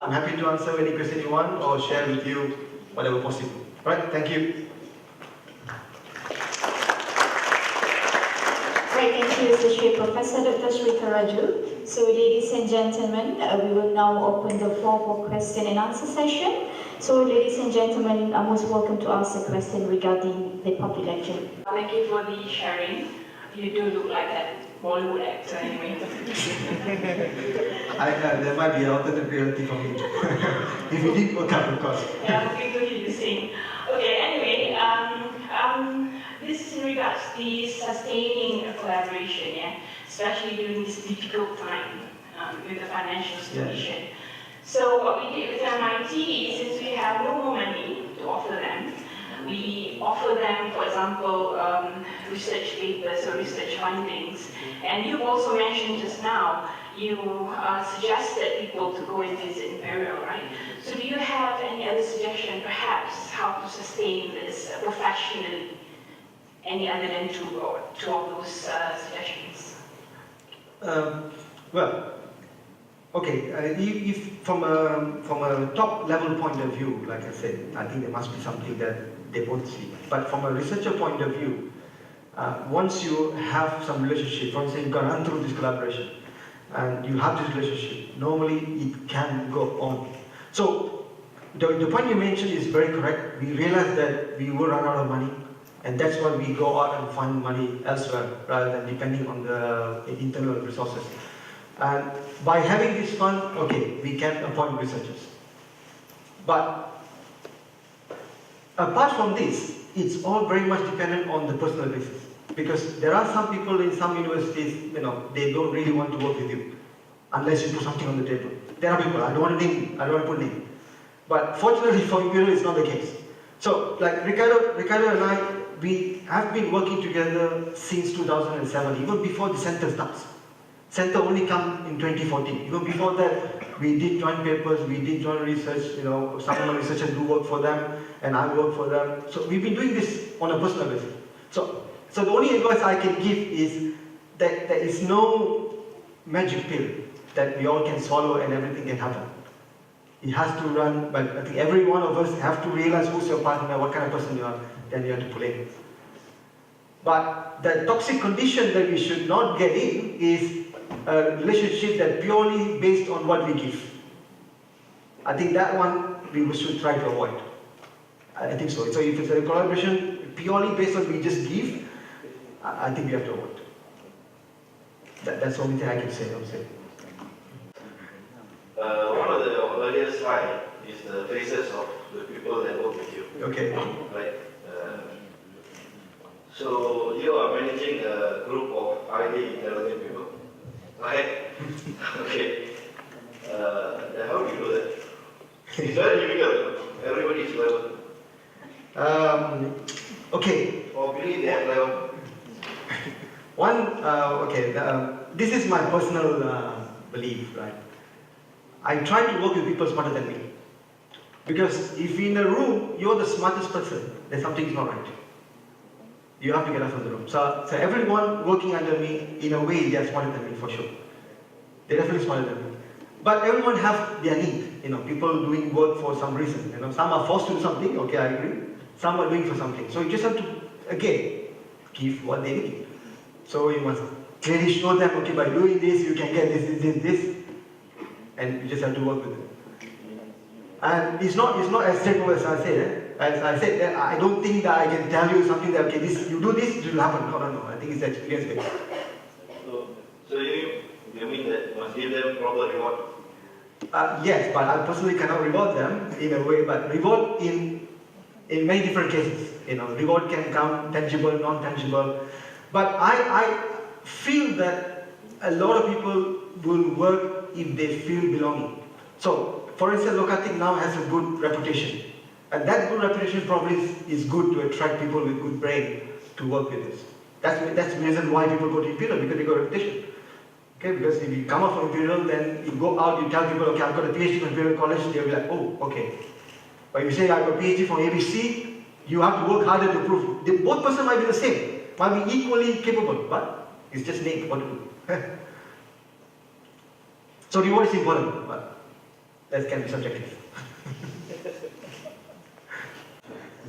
I'm happy to answer any question you want or share with you whatever possible. Right, thank you. Right, thank you, Associate Professor Dr. Srithar Rajoo. So, ladies and gentlemen, we will now open the floor for question and answer session. So, ladies and gentlemen, are most welcome to ask a question regarding the public lecture. Thank you for the sharing. You do look like a Bollywood actor anyway. There might be an alternate reality for me. If it did work out, of course. Yeah, I'm looking to hear you sing. Okay, anyway, this is in regards to the sustaining collaboration, yeah, especially during this difficult time with the financial situation. Yeah. So what we did with MIT, since we have no more money to offer them, we offer them, for example, research papers or research findings. And you've also mentioned just now, you suggested people to go and visit Imperial, right? So do you have any other suggestion, perhaps, how to sustain this professionally, any other than two of those suggestions? Well, okay, if from a top level point of view, like I said, I think there must be something that they both see. But from a researcher point of view, once you have some relationship, for instance, you've got to run through this collaboration, and you have this relationship, normally it can go on. So, the point you mentioned is very correct. We realized that we will run out of money, and that's why we go out and find money elsewhere, rather than depending on the internal resources. And by having this fund, okay, we can appoint researchers. But apart from this, it's all very much dependent on the personal basis. Because there are some people in some universities, they don't really want to work with you unless you put something on the table. There are people, I don't want to put name. But fortunately for Imperial, it's not the case. So, like Ricardo and I, we have been working together since 2007, even before the center starts. Center only come in 2014. Even before that, we did joint papers, we did joint research, some of my researchers do work for them, and I work for them. So we've been doing this on a personal basis. So the only advice I can give is that there is no magic pill that we all can swallow and everything can happen. It has to run, but I think every one of us have to realize who's your partner, what kind of person you are, then you have to pull in. But the toxic condition that we should not get in is a relationship that purely based on what we give. I think that one we should try to avoid. I think so. So if it's a collaboration purely based on we just give, I think we have to avoid. That's the only thing I can say. One of the earlier slides is the faces of the people that work with you. Okay. Right. So you are managing a group of highly intelligent people. Right? Okay. How do you do that? It's very difficult. Everybody is level. Okay. Or believe that level. This is my personal belief, right? I try to work with people smarter than me. Because if in a room, you're the smartest person, then something is not right. You have to get out of the room. So everyone working under me, in a way, they are smarter than me, for sure. They're definitely smarter than me. But everyone have their need. People doing work for some reason. Some are forced to do something, okay, I agree. Some are doing for something. So you just have to, again, give what they need. So you must clearly show them, okay, by doing this, you can get this. And you just have to work with it. And it's not as straightforward as I said. As I said, I don't think that I can tell you something that, okay, you do this, it will happen. No. I think it's experience based. So you mean that you must give them proper reward? Yes, but I personally cannot reward them in a way, but reward in many different cases. Reward can come tangible, non-tangible. But I feel that a lot of people will work if they feel belonging. So, for instance, LOCARTIC now has a good reputation. And that good reputation probably is good to attract people with good brain to work with us. That's the reason why people go to Imperial, because they got a reputation. Okay, because if you come out from Imperial, then you go out, you tell people, okay, I've got a PhD from Imperial College, they'll be like, oh, okay. But if you say, I've got a PhD from ABC, you have to work harder to prove. Both persons might be the same, might be equally capable, but it's just name what to do. So reward is important, but That can be subjective.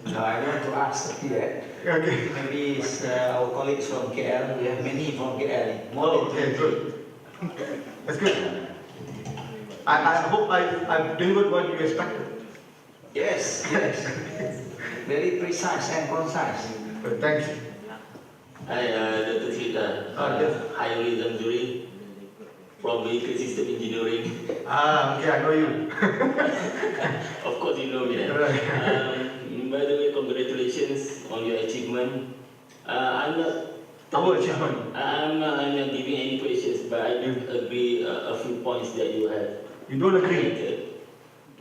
No, I want to ask here. Okay. Maybe it's our colleagues from KL. We have many from KL. More Oh, than okay, 20. good. That's good. I hope I've delivered what you expected. Yes, yes. Very precise and concise. Good, thanks. Hi, Dr. Srithar. Yes. Hi, Rizam Juri from Vehicle System Engineering. Okay, I know you. Of course, you know me. By the way, congratulations on your achievement. I'm Our achievement. I'm not giving any questions, but I do agree a few points that you have. You don't agree?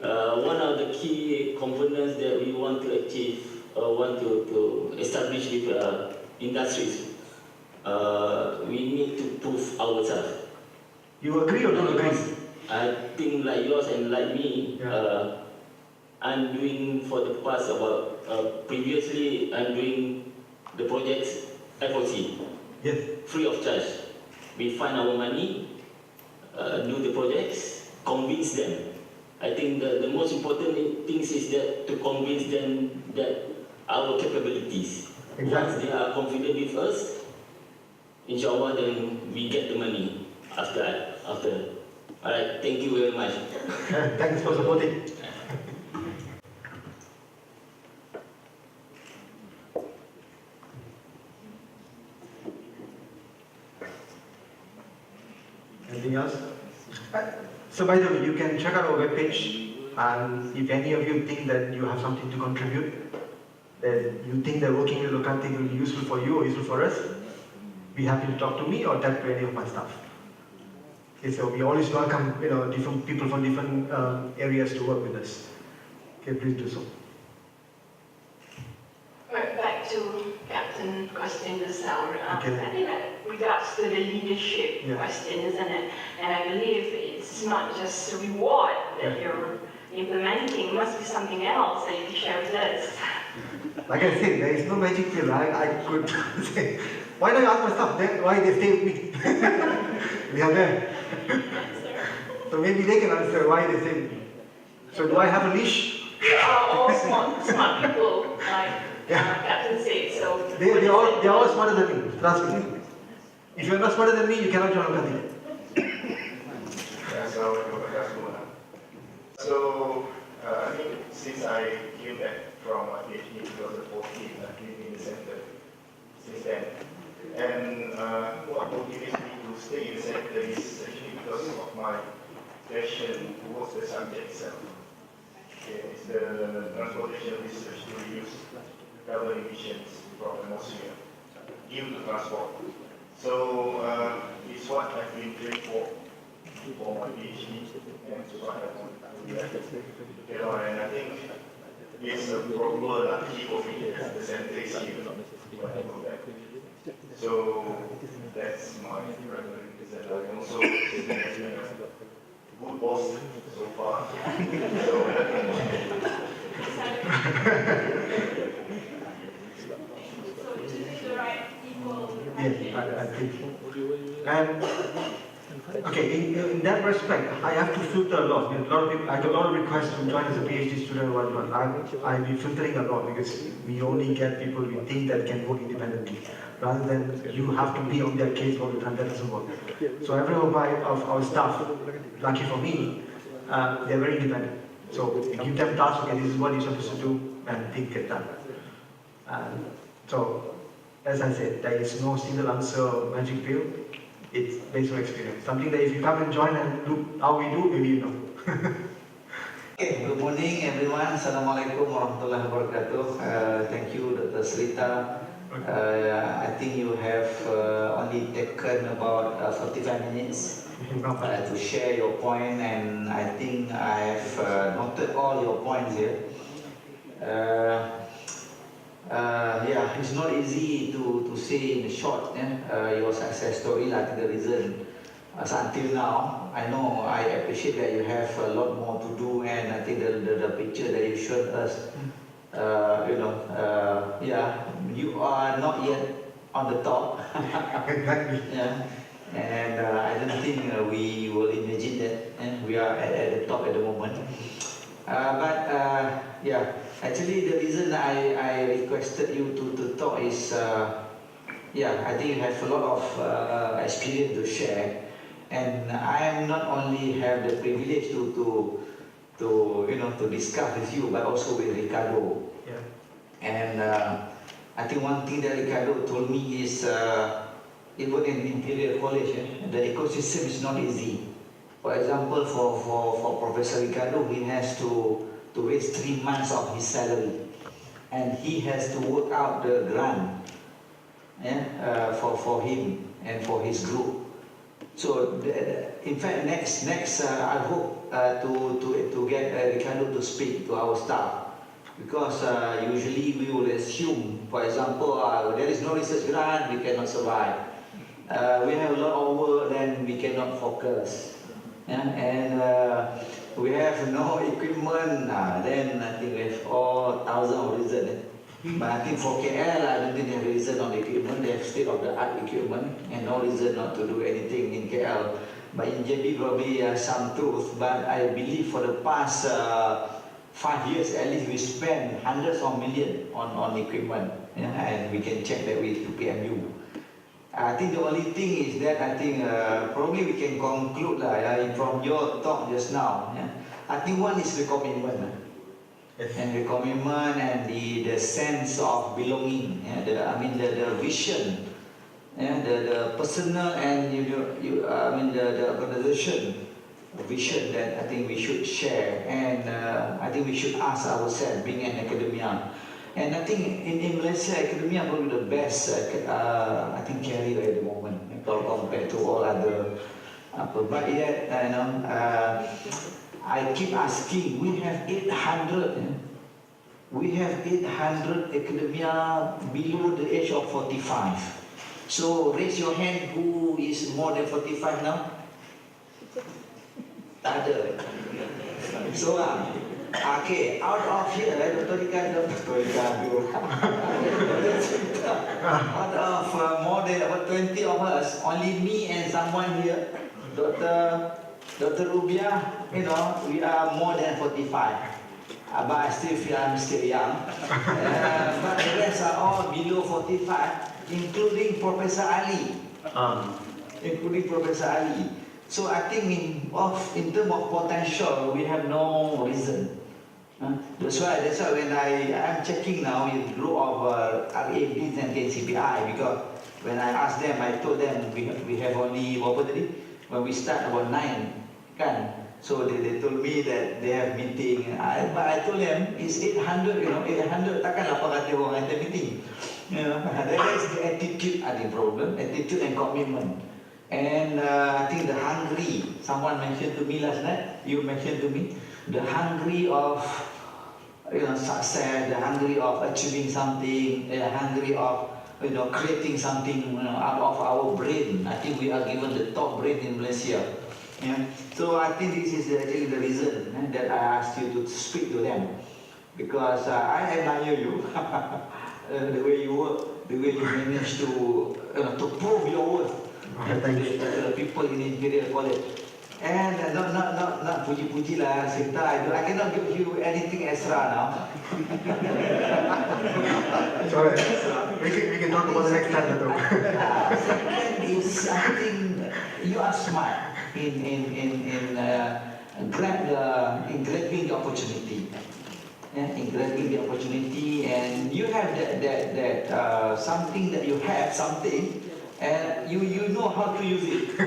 One of the key components that we want to achieve, want to establish with industries, we need to prove ourselves. You agree or don't agree? I think like yours and like me, Yeah. I'm doing for the past about, previously I'm doing the projects FOC, Yes. free of charge. We find our money, do the projects, convince them. I think the most important things is that to convince them that our capabilities. Exactly. Once they are confident with us, inshallah, then we get the money after. Alright, thank you very much. Thanks for supporting. Anything else? So by the way, you can check out our webpage, and if any of you think that you have something to contribute, that you think that working with LOCARTIC will be useful for you or useful for us, be happy to talk to me or talk to any of my staff. Okay, so we always welcome different people from different areas to work with us. Okay, please do so. Right, back to Captain question just now. Okay. I think that regards to the leadership Yeah. question, isn't it? And I believe it's not just a reward that you're implementing, it must be something else that you can share with us. Like I said, there is no magic pill. I could say, why don't you ask my staff? Then why they stay with me? They are there. So maybe they can answer why they stay with me. So do I have a leash? They are all smart people, like Captain said. So They're all smarter than me. Trust me. If you're not smarter than me, you cannot join LOCARTIC. So, I think since I came back from my PhD in 2014, I've been in the center since then. And what motivates me to stay in the center is actually because of my passion towards the subject itself. Okay, it's the transportation research to reduce carbon emissions from the atmosphere due to transport. So it's what I've been training for my PhD, and it's what I want to do. And I think it's a proper key for me that the center is here when I go back. So that's my preference, and I also think it's been a good boss so far. So to do the right people. Yes, I think so. And okay, in that respect, I have to filter a lot. A lot of people, I get a lot of requests to join as a PhD student or whatnot. I'll be filtering a lot because we only get people we think that can work independently, rather than you have to be on their case all the time. That doesn't work. So every of our staff, lucky for me, they're very independent. So we give them tasks. Okay, this is what you're supposed to do, and things get done. So, as I said, there is no single answer or magic pill. It's based on experience. Something that if you come and join and look how we do, maybe you know. Okay, good morning everyone. Assalamualaikum warahmatullahi wabarakatuh. Thank you, Dr. Srithar. I think you have only taken about 45 minutes to share your point, and I think I have noted all your points here. Yeah, it's not easy to say in short your success story, like the reason. So until now, I know I appreciate that you have a lot more to do, and I think the picture that you showed us, yeah, you are not yet on the top. Exactly. Yeah. And I don't think we will imagine that we are at the top at the moment. Yeah, actually the reason I requested you to talk is, yeah, I think you have a lot of experience to share, and I am not only have the privilege to discuss with you, but also with Ricardo. Yeah. And I think one thing that Ricardo told me is, even in Imperial College, the ecosystem is not easy. For example, for Professor Ricardo, he has to waste 3 months of his salary, and he has to work out the grant for him and for his group. So, in fact, next I hope to get Ricardo to speak to our staff, because usually we will assume, for example, there is no research grant, we cannot survive. We have a lot of work, then we cannot focus. And we have no equipment, then I think we have all thousands of reasons. But I think for KL, I don't think they have reason on equipment. They have state-of-the-art equipment and no reason not to do anything in KL. But in JB, probably some truth. But I believe for the past 5 years, at least we spend hundreds of millions on equipment. And we can check that with PMU. I think the only thing is that I think probably we can conclude from your talk just now. I think one is the commitment. Yes. And the commitment and the sense of belonging, the vision, the personal and the organization vision that I think we should share, and I think we should ask ourselves, being an academia. And I think in Malaysia, academia probably the best I think career at the moment compared to all other. But yet, I keep asking, we have 800 academia below the age of 45. So raise your hand who is more than 45 now? Tak ada. So okay, out of here, Dr. Ricardo, out of more than about 20 of us, only me and someone here, Dr. Rubia, we are more than 45. But I still feel I'm still young. But the rest are all below 45, including Professor Ali. So I think in terms of potential, we have no reason. That's why when I'm checking now with group of RABs and KCPI, because when I asked them, I told them we have only, when we start about 9, kan? So they told me that they have meeting. But I told them it's 800, 800 takkan 800 orang ada meeting. That is the attitude, I think, problem, attitude and commitment. And I think the hungry, someone mentioned to me last night, you mentioned to me, the hungry of success, the hungry of achieving something, the hungry of creating something out of our brain. I think we are given the top brain in Malaysia. So I think this is actually the reason that I asked you to speak to them, because I admire you, the way you work, the way you manage to prove your worth to the people in Imperial College. And not puji-puji lah, Srithar. I cannot give you anything extra now. Sorry, we can talk about the next time. Second is, I think you are smart in grabbing the opportunity. In grabbing the opportunity, and you have that something that you have something, and you know how to use it.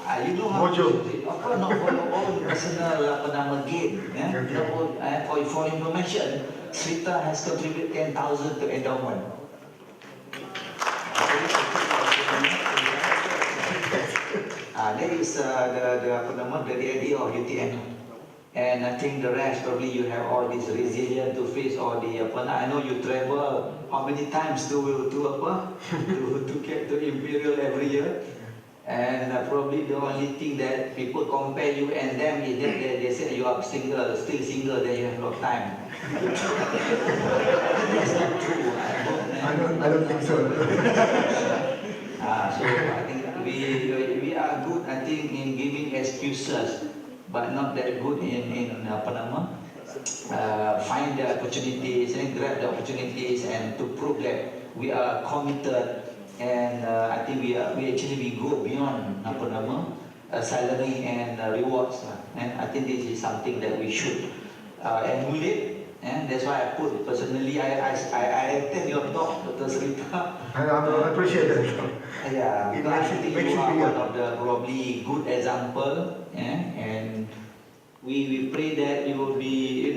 You know how to use it. Of course, not for your own personal gain. For information, Srithar has contributed 10,000 to endowment. That is the idea of UTM. And I think the rest, probably you have all this resilience to face all the I know you travel how many times to get to Imperial every year. And probably the only thing that people compare you and them is that they say you are still single, then you have no time. That's not true. I don't think so. So I think we are good, I think, in giving excuses, but not that good in apa nama, find the opportunities and grab the opportunities and to prove that we are committed. And I think we go beyond apa nama, salary and rewards. And I think this is something that we should emulate. And that's why I put personally, I attend your talk, Dr. Srithar. I appreciate that. Yeah, It because I makes it think you are bigger. one of the probably good example, and we pray that you will be,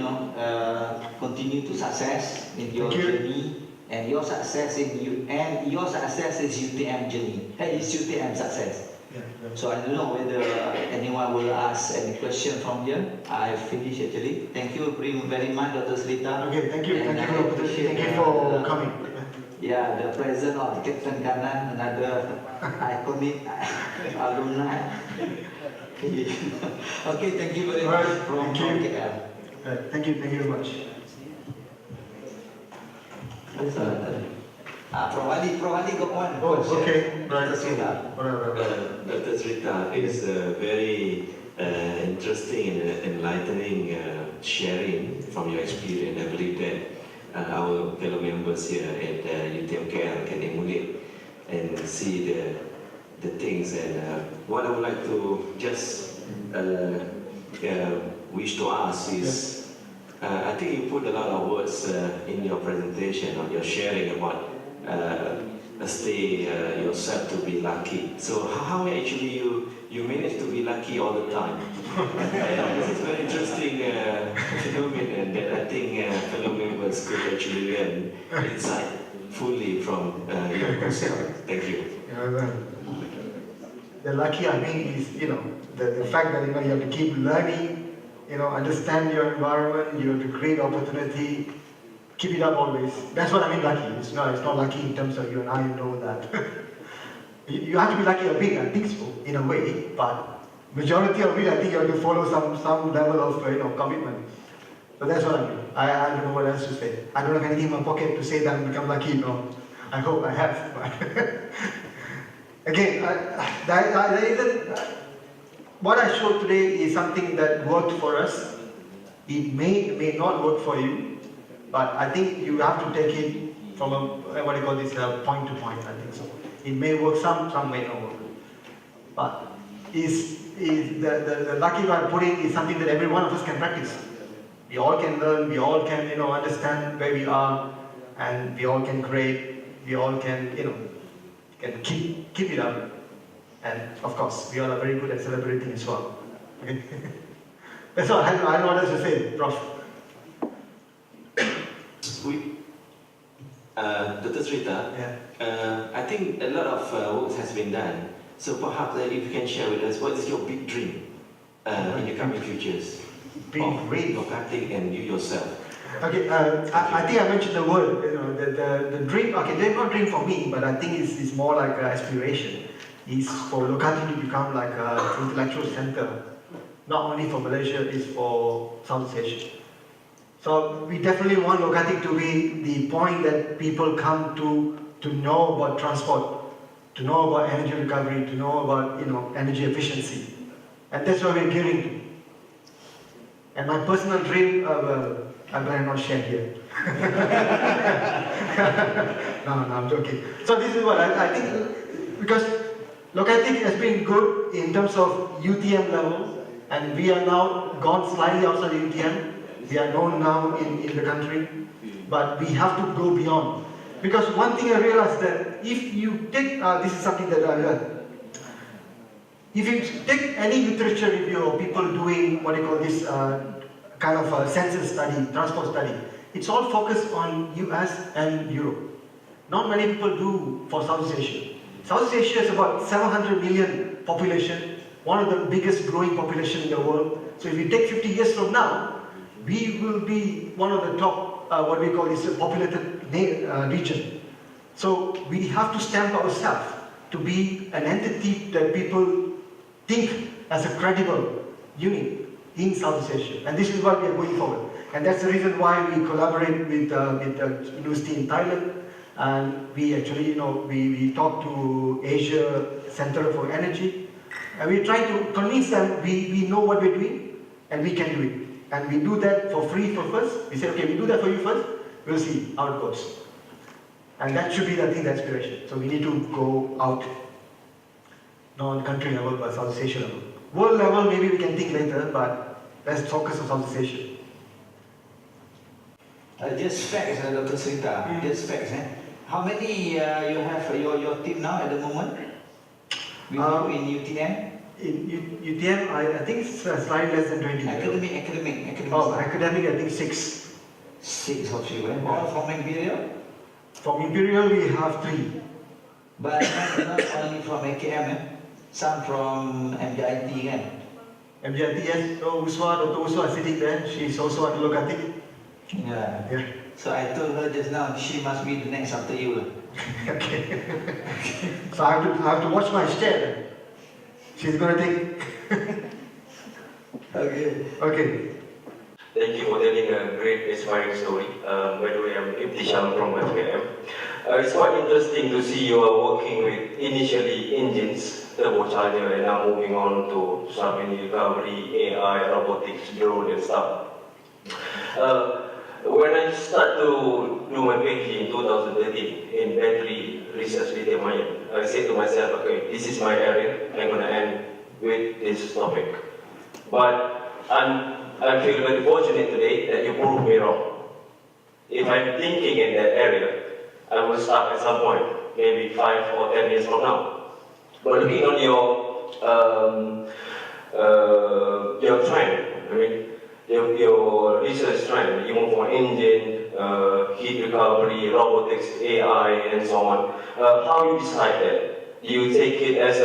continue to success in your journey, and your success your success is UTM journey, is UTM success. Yeah. So I don't know whether anyone will ask any question from here. I finished actually. Thank you very much, Dr. Srithar. Okay, thank you. And Thank I you for appreciate thank you for the- coming. Yeah, the presence of Captain Kanan, another iconic alumni. Okay, thank you very much Alright, from thank you. KL. Thank you very much. Prof Ali got one Oh, question. okay. Right. Dr. Srithar. Right. Dr. Srithar, it's very interesting and enlightening sharing from your experience. I believe that our fellow members here at UTM KL can emulate and see the things. And what I would like to just wish to ask is, I think you put a lot of words in your presentation, on your sharing about stay yourself to be lucky. So how actually you manage to be lucky all the time? This is very interesting phenomenon that I think fellow members could actually learn insight fully from your yourself. Thank you. The lucky I mean is, the fact that, you have to keep learning, understand your environment, you have to create opportunity, keep it up always. That's what I mean lucky. It's not lucky in terms of you and I know that. You have to be lucky a bit, I think so, in a way, but majority of it, I think you have to follow some level of, commitment. So that's what I mean. I don't know what else to say. I don't have anything in my pocket to say that I become lucky, no. I hope I have, but again, what I showed today is something that worked for us. It may not work for you, but I think you have to take it from point to point, I think so. It may work, some may not work. But the lucky way I put it is something that every one of us can practice. We all can learn, we all can, understand where we are, and we all can create, we all can, can keep it up. And of course, we all are very good at celebrating as well. Okay? That's all. I don't know what else to say, Prof. Dr. Srithar, I think a lot of work has been done. So perhaps if you can share with us, what is your big dream in the coming futures? Big dream? LOCARTIC and you yourself. Okay, I think I mentioned the word, the dream. Okay, they're not dream for me, but I think it's more like an aspiration. It's for LOCARTIC to become like an intellectual center, not only for Malaysia, it's for Southeast Asia. So we definitely want LOCARTIC to be the point that people come to know about transport, to know about energy recovery, to know about energy efficiency, and that's what we're gearing to. And my personal dream, well, I better not share here. No, I'm joking. So this is what I think, because LOCARTIC has been good in terms of UTM level, and we are now gone slightly outside UTM. We are known now in the country, but we have to go beyond. Because one thing I realized that if you take, this is something that I learned, if you take any literature review of people doing this kind of a census study, transport study, it's all focused on US and Europe. Not many people do for Southeast Asia. Southeast Asia is about 700 million population, one of the biggest growing population in the world. So if you take 50 years from now, we will be one of the top, populated region. So we have to stamp ourselves to be an entity that people think as a credible unit in Southeast Asia. And this is what we are going forward. And that's the reason why we collaborate with the university in Thailand. And we actually, we talk to Asia Centre for Energy. And we're trying to convince them we know what we're doing and we can do it. And we do that for free for first. We say, okay, we do that for you first, we'll see how it goes. And that should be, I think, the aspiration. So we need to go out, not on country level, but Southeast Asia level. World level, maybe we can think later, but let's focus on Southeast Asia. Just facts, Dr. Srithar, just facts. How many you have your team now at the moment? In UTM? In UTM, I think it's slightly less than 20. Academic. Oh, academic, I think 6. 6 of you, All from Imperial? From Imperial, we have 3. But not only from AKM, some from MJIT, kan? MJIT, yes. So Dr. Uswa is sitting there. She's also at LOCARTIC. Yeah. So I told her just now, she must be the next after you. Okay. So I have to watch my step. She's going to take. Okay. Thank you for telling a great, inspiring story. By the way, I'm Ibtisham from FKM. It's quite interesting to see you are working with initially engines, turbocharger, and now moving on to some recovery, AI, robotics, drone, and stuff. When I start to do my PhD in 2013 in battery research lithium-ion, I said to myself, okay, this is my area, I'm going to end with this topic. But I feel very fortunate today that you proved me wrong. If I'm thinking in that area, I will start at some point, maybe 5 or 10 years from now. But looking on your trend, I mean, your research trend, you move on engine, heat recovery, robotics, AI, and so on. How you decide that? Do you take it as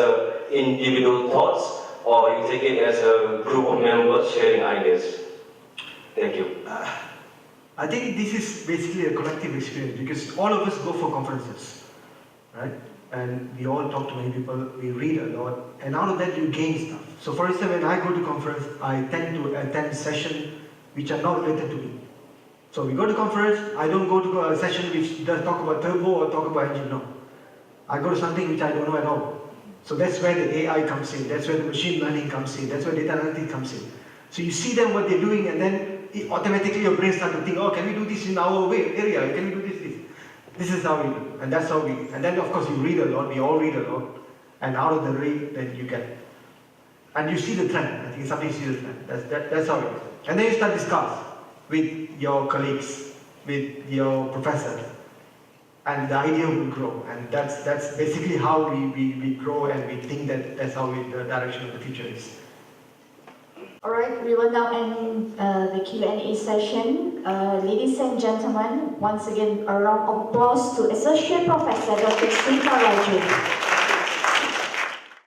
individual thoughts, or you take it as a group of members sharing ideas? Thank you. I think this is basically a collective experience because all of us go for conferences, right? And we all talk to many people, we read a lot, and out of that you gain stuff. So for instance, when I go to conference, I tend to attend sessions which are not related to me. So we go to conference, I don't go to a session which does talk about turbo or talk about engine, no. I go to something which I don't know at all. So that's where the AI comes in, that's where the machine learning comes in, that's where data analytics comes in. So you see them what they're doing and then automatically your brain starts to think, oh, can we do this in our area, can we do this? This is how we do, and that's how we, and then of course you read a lot, we all read a lot, and out of the read, then you get, and you see the trend, I think something you see the trend, that's how it is. And then you start discuss with your colleagues, with your professors, and the idea will grow, and that's basically how we grow and we think that that's how the direction of the future is. Alright, we will now end the Q&A session. Ladies and gentlemen, once again, a round of applause to Associate Professor Dr. Srithar Rajoo.